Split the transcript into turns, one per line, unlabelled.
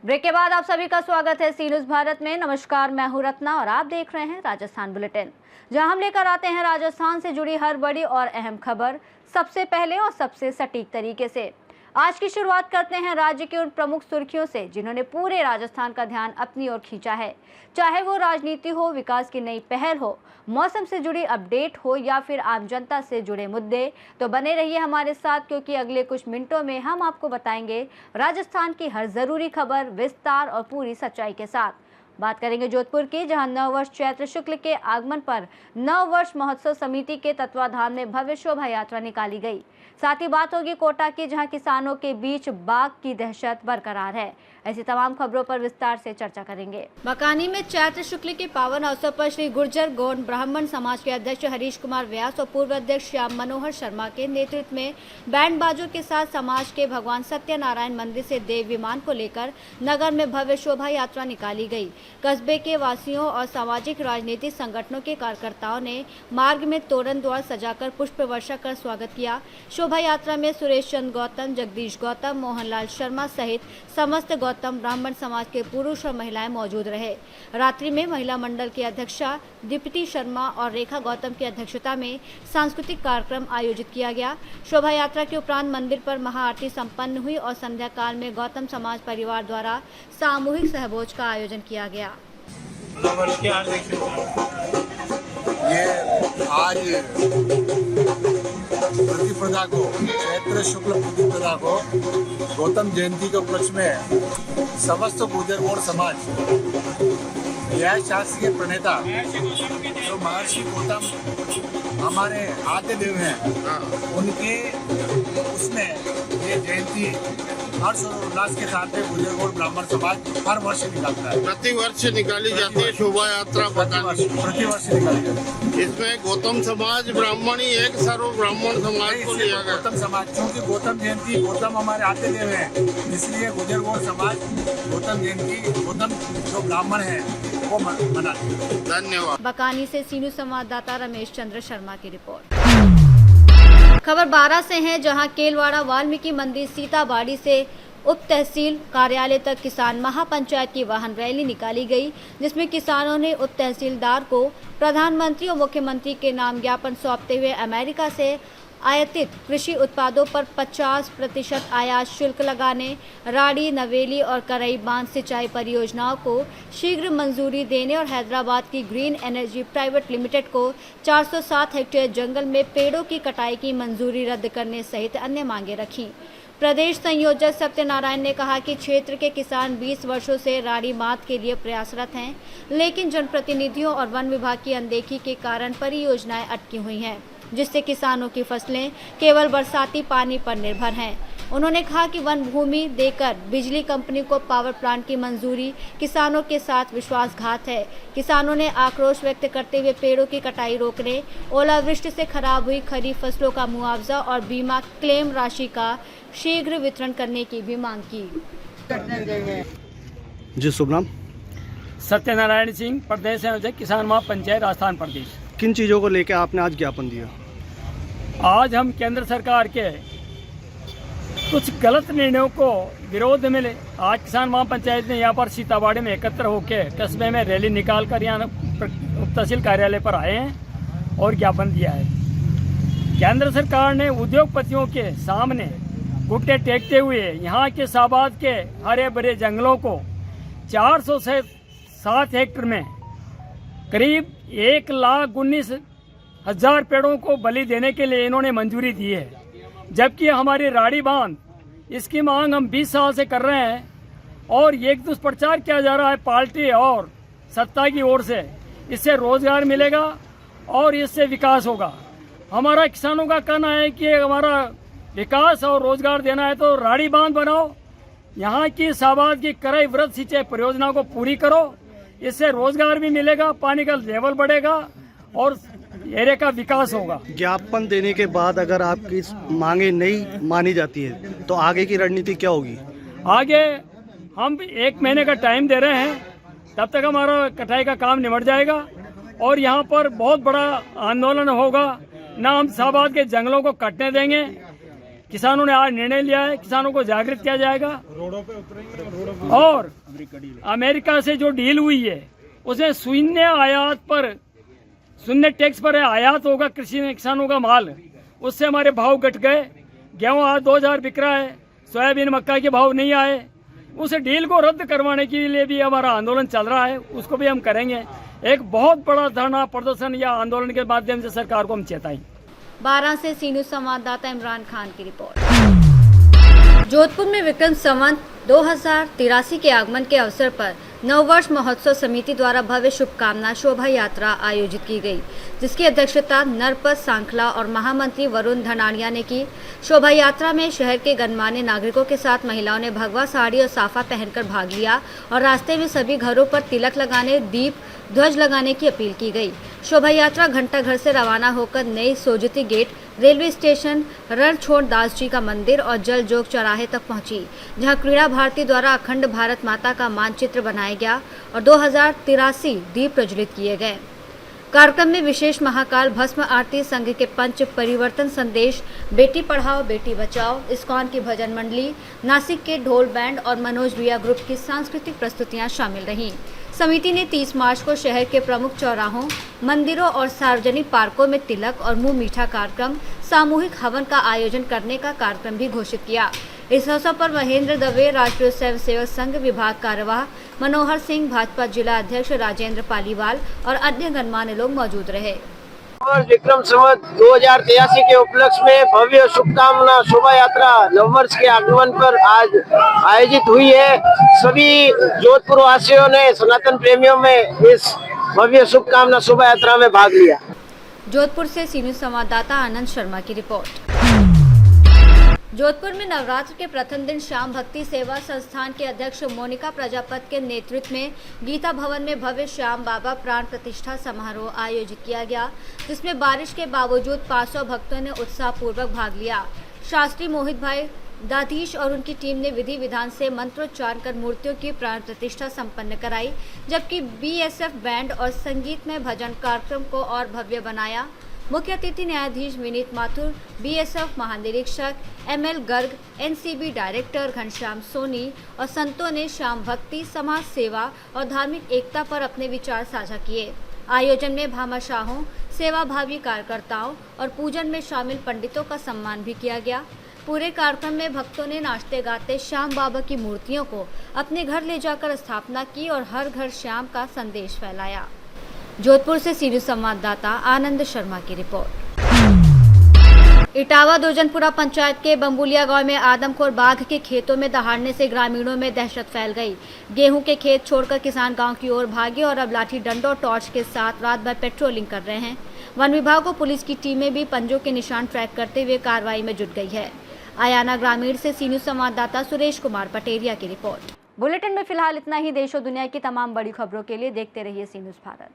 Break के बाद आप सभी का स्वागत है सी न्यूज़ भारत में। नमस्कार, मैं हूं रत्ना और आप देख रहे हैं राजस्थान बुलेटिन, जहां हम लेकर आते हैं राजस्थान से जुड़ी हर बड़ी और अहम खबर सबसे पहले और सबसे सटीक तरीके से। आज की शुरुआत करते हैं राज्य की उन प्रमुख सुर्खियों से जिन्होंने पूरे राजस्थान का ध्यान अपनी ओर खींचा है। चाहे वो राजनीति हो, विकास की नई पहल हो, मौसम से जुड़ी अपडेट हो या फिर आम जनता से जुड़े मुद्दे, तो बने रहिए हमारे साथ, क्योंकि अगले कुछ मिनटों में हम आपको बताएंगे राजस्थान की हर जरूरी खबर विस्तार और पूरी सच्चाई के साथ। बात करेंगे जोधपुर की, जहां नववर्ष चैत्र शुक्ल के आगमन पर नववर्ष महोत्सव समिति के तत्वाधान में भव्य शोभा यात्रा निकाली गई। साथ ही बात होगी कोटा की, जहां किसानों के बीच बाघ की दहशत बरकरार है। ऐसी तमाम खबरों पर विस्तार से चर्चा करेंगे। बकानी में चैत्र शुक्ल के पावन अवसर पर श्री गुर्जर गौड़ ब्राह्मण समाज के अध्यक्ष हरीश कुमार व्यास और पूर्व अध्यक्ष श्याम मनोहर शर्मा के नेतृत्व में बैंड बाजों के साथ समाज के भगवान सत्यनारायण मंदिर से देव विमान को लेकर नगर में भव्य शोभा यात्रा निकाली गई। कस्बे के वासियों और सामाजिक राजनीतिक संगठनों के कार्यकर्ताओं ने मार्ग में तोरण द्वार सजाकर पुष्प वर्षा कर स्वागत किया। शोभा यात्रा में सुरेश चंद्र गौतम, जगदीश गौतम, मोहनलाल शर्मा सहित समस्त गौतम ब्राह्मण समाज के पुरुष और महिलाएं मौजूद रहे। रात्रि में महिला मंडल की अध्यक्षा दीप्ति शर्मा और रेखा गौतम की अध्यक्षता में सांस्कृतिक कार्यक्रम आयोजित किया गया। शोभा यात्रा के उपरांत मंदिर पर महाआरती संपन्न हुई और संध्या काल में गौतम समाज परिवार द्वारा सामूहिक सहभोज का आयोजन किया गया।
ये आज प्रतिपदा को, चैत्र शुक्ल प्रतिपदा को गौतम जयंती के उपलक्ष्य में समस्त गुर्जर गौड़ समाज, न्याय शास्त्र के प्रणेता जो महर्षि गौतम हमारे आद्य देव हैं, उनके उसमें ये जयंती हर्ष और उल्लास के साथ में गुर्जर गौड़ ब्राह्मण समाज हर वर्ष निकालता है।
प्रतिवर्ष निकाली जाती है शोभा यात्रा,
प्रतिवर्ष निकाली जाती है।
इसमें गौतम समाज ब्राह्मण ही एक सर्व ब्राह्मण समाज को लिया गया।
गौतम समाज, क्योंकि गौतम जयंती, गौतम हमारे आद्य देव हैं, इसलिए गुर्जर गौड़ समाज गौतम जयंती, गौतम जो ब्राह्मण है वो मनाते हैं।
धन्यवाद।
बकानी से सीनू संवाददाता रमेश चंद्र शर्मा की रिपोर्ट। खबर 12 से है, जहां केलवाड़ा वाल्मीकि मंदिर सीताबाड़ी से उप तहसील कार्यालय तक किसान महापंचायत की वाहन रैली निकाली गई, जिसमें किसानों ने उप तहसीलदार को प्रधानमंत्री और मुख्यमंत्री के नाम ज्ञापन सौंपते हुए अमेरिका से आयातित कृषि उत्पादों पर 50% आयात शुल्क लगाने, राड़ी, नवेली और करई बांध सिंचाई परियोजनाओं को शीघ्र मंजूरी देने और हैदराबाद की ग्रीन एनर्जी प्राइवेट लिमिटेड को 407 हेक्टेयर जंगल में पेड़ों की कटाई की मंजूरी रद्द करने सहित अन्य मांगे रखी। प्रदेश संयोजक सत्यनारायण ने कहा कि क्षेत्र के किसान 20 वर्षों से राड़ी बांध के लिए प्रयासरत हैं, लेकिन जनप्रतिनिधियों और वन विभाग की अनदेखी के कारण परियोजनाएं अटकी हुई हैं, जिससे किसानों की फसलें केवल बरसाती पानी पर निर्भर हैं। उन्होंने कहा कि वन भूमि देकर बिजली कंपनी को पावर प्लांट की मंजूरी किसानों के साथ विश्वासघात है। किसानों ने आक्रोश व्यक्त करते हुए पेड़ों की कटाई रोकने, ओलावृष्टि से खराब हुई खरीफ फसलों का मुआवजा और बीमा क्लेम राशि का शीघ्र वितरण करने की भी मांग की।
जी, शुभ नाम?
सत्यनारायण सिंह, प्रदेश संयोजक किसान महापंचायत राजस्थान प्रदेश।
किन चीज़ों को लेकर आपने आज ज्ञापन दिया?
आज हम केंद्र सरकार के कुछ गलत निर्णयों को विरोध में आज किसान महापंचायत ने यहाँ पर सीताबाड़ी में एकत्र होकर कस्बे में रैली निकाल कर यहाँ उप तहसील कार्यालय पर आए हैं और ज्ञापन दिया है। केंद्र सरकार ने उद्योगपतियों के सामने घुटने टेकते हुए यहाँ के शाहबाद के हरे भरे जंगलों को 407 हेक्टेयर में करीब 1,19,000 पेड़ों को बलि देने के लिए इन्होंने मंजूरी दी है, जबकि हमारी राड़ी बांध इसकी मांग हम 20 साल से कर रहे हैं और ये एक दुष्प्रचार किया जा रहा है पार्टी और सत्ता की ओर से। इससे रोजगार मिलेगा और इससे विकास होगा। हमारा किसानों का कहना है कि हमारा विकास और रोजगार देना है तो राड़ी बांध बनाओ, यहाँ की शाहबाद की करई वृहद सिंचाई परियोजना को पूरी करो, इससे रोजगार भी मिलेगा, पानी का लेवल बढ़ेगा और एरिया का विकास होगा।
ज्ञापन देने के बाद अगर आपकी मांगे नहीं मानी जाती है तो आगे की रणनीति क्या होगी?
आगे हम 1 महीने का टाइम दे रहे हैं, तब तक हमारा कटाई का काम निमट जाएगा और यहाँ पर बहुत बड़ा आंदोलन होगा। ना हम शाहबाद के जंगलों को कटने देंगे। किसानों ने आज निर्णय लिया है, किसानों को जागृत किया जाएगा। और अमेरिका से जो डील हुई है उसमें शून्य टैक्स पर आयात होगा कृषि में किसानों का माल, उससे हमारे भाव घट गए। गेहूं आज 2000 बिक रहा है, सोयाबीन मक्का के भाव नहीं आए। उस डील को रद्द करवाने के लिए भी हमारा आंदोलन चल रहा है, उसको भी हम करेंगे। एक बहुत बड़ा धरना प्रदर्शन या आंदोलन के माध्यम से सरकार को हम चेताएंगे।
12 से सी न्यूज़ संवाददाता इमरान खान की रिपोर्ट। जोधपुर में विक्रम संवत 2083 के आगमन के अवसर पर नववर्ष महोत्सव समिति द्वारा भव्य शुभकामना शोभा यात्रा आयोजित की गई, जिसकी अध्यक्षता नरपत सांखला और महामंत्री वरुण धनानिया ने की। शोभा यात्रा में शहर के गणमान्य नागरिकों के साथ महिलाओं ने भगवा साड़ी और साफा पहनकर भाग लिया और रास्ते में सभी घरों पर तिलक लगाने, दीप, ध्वज लगाने की अपील की गई। शोभा यात्रा घंटाघर से रवाना होकर नई Sojati gate, railway station, Ranchhod Das ji का मंदिर और जल जोग चौराहे तक पहुंची, जहां क्रीड़ा भारती द्वारा अखंड भारत माता का मानचित्र बनाया गया और 2083 दीप प्रज्वलित किए गए। कार्यक्रम में विशेष महाकाल भस्म आरती, संघ के पंच परिवर्तन संदेश, बेटी पढ़ाओ बेटी बचाओ, इस्कॉन की भजन मंडली, नासिक के ढोल बैंड और मनोज रिया ग्रुप की सांस्कृतिक प्रस्तुतियां शामिल रहीं। समिति ने 30 मार्च को शहर के प्रमुख चौराहों, मंदिरों और सार्वजनिक पार्कों में तिलक और मुंह मीठा कार्यक्रम, सामूहिक हवन का आयोजन करने का कार्यक्रम भी घोषित किया। इस अवसर पर महेंद्र दवे, राष्ट्रीय स्वयं सेवक संघ विभाग कार्यवाह, मनोहर सिंह, भाजपा जिला अध्यक्ष राजेंद्र पालीवाल और अन्य गणमान्य लोग मौजूद रहे।
विक्रम संवत 2083 के उपलक्ष्य में भव्य शुभकामना शोभा यात्रा नववर्ष के आगमन पर आज आयोजित हुई है। सभी जोधपुर वासियों ने, सनातन प्रेमियों में इस भव्य शुभकामना शोभा यात्रा में भाग लिया।
जोधपुर से सी न्यूज़ संवाददाता आनंद शर्मा की रिपोर्ट। जोधपुर में नवरात्र के प्रथम दिन श्याम भक्ति सेवा संस्थान के अध्यक्ष मोनिका प्रजापत के नेतृत्व में गीता भवन में भव्य श्याम बाबा प्राण प्रतिष्ठा समारोह आयोजित किया गया, जिसमें बारिश के बावजूद 500 भक्तों ने उत्साहपूर्वक भाग लिया। शास्त्री मोहित भाई दाधीश और उनकी टीम ने विधि विधान से मंत्रोच्चार कर मूर्तियों की प्राण प्रतिष्ठा संपन्न कराई, जबकि बीएसएफ बैंड और संगीतमय भजन कार्यक्रम को और भव्य बनाया। मुख्य अतिथि न्यायाधीश विनीत माथुर, बीएसएफ महानिरीक्षक ML Garg, NCB director Ghanshyam Soni और संतों ने श्याम भक्ति, समाज सेवा और धार्मिक एकता पर अपने विचार साझा किए। आयोजन में भामाशाहों, सेवाभावी कार्यकर्ताओं और पूजन में शामिल पंडितों का सम्मान भी किया गया। पूरे कार्यक्रम में भक्तों ने नाचते गाते श्याम बाबा की मूर्तियों को अपने घर ले जाकर स्थापना की और हर घर श्याम का संदेश फैलाया। जोधपुर से सी न्यूज़ संवाददाता आनंद शर्मा की रिपोर्ट। इटावा दुर्जनपुरा पंचायत के बम्बुलिया गांव में आदमखोर बाघ के खेतों में दहाड़ने से ग्रामीणों में दहशत फैल गई। गेहूं के खेत छोड़कर किसान गांव की ओर भागे और अब लाठी डंडों और टॉर्च के साथ रात भर पेट्रोलिंग कर रहे हैं। वन विभाग और पुलिस की टीमें भी पंजों के निशान ट्रैक करते हुए कार्रवाई में जुट गई है। आयाना ग्रामीण से सी न्यूज़ संवाददाता सुरेश कुमार पटेरिया की रिपोर्ट। बुलेटिन में फिलहाल इतना ही। देश और दुनिया की तमाम बड़ी खबरों के लिए देखते रहिए सी न्यूज़ भारत।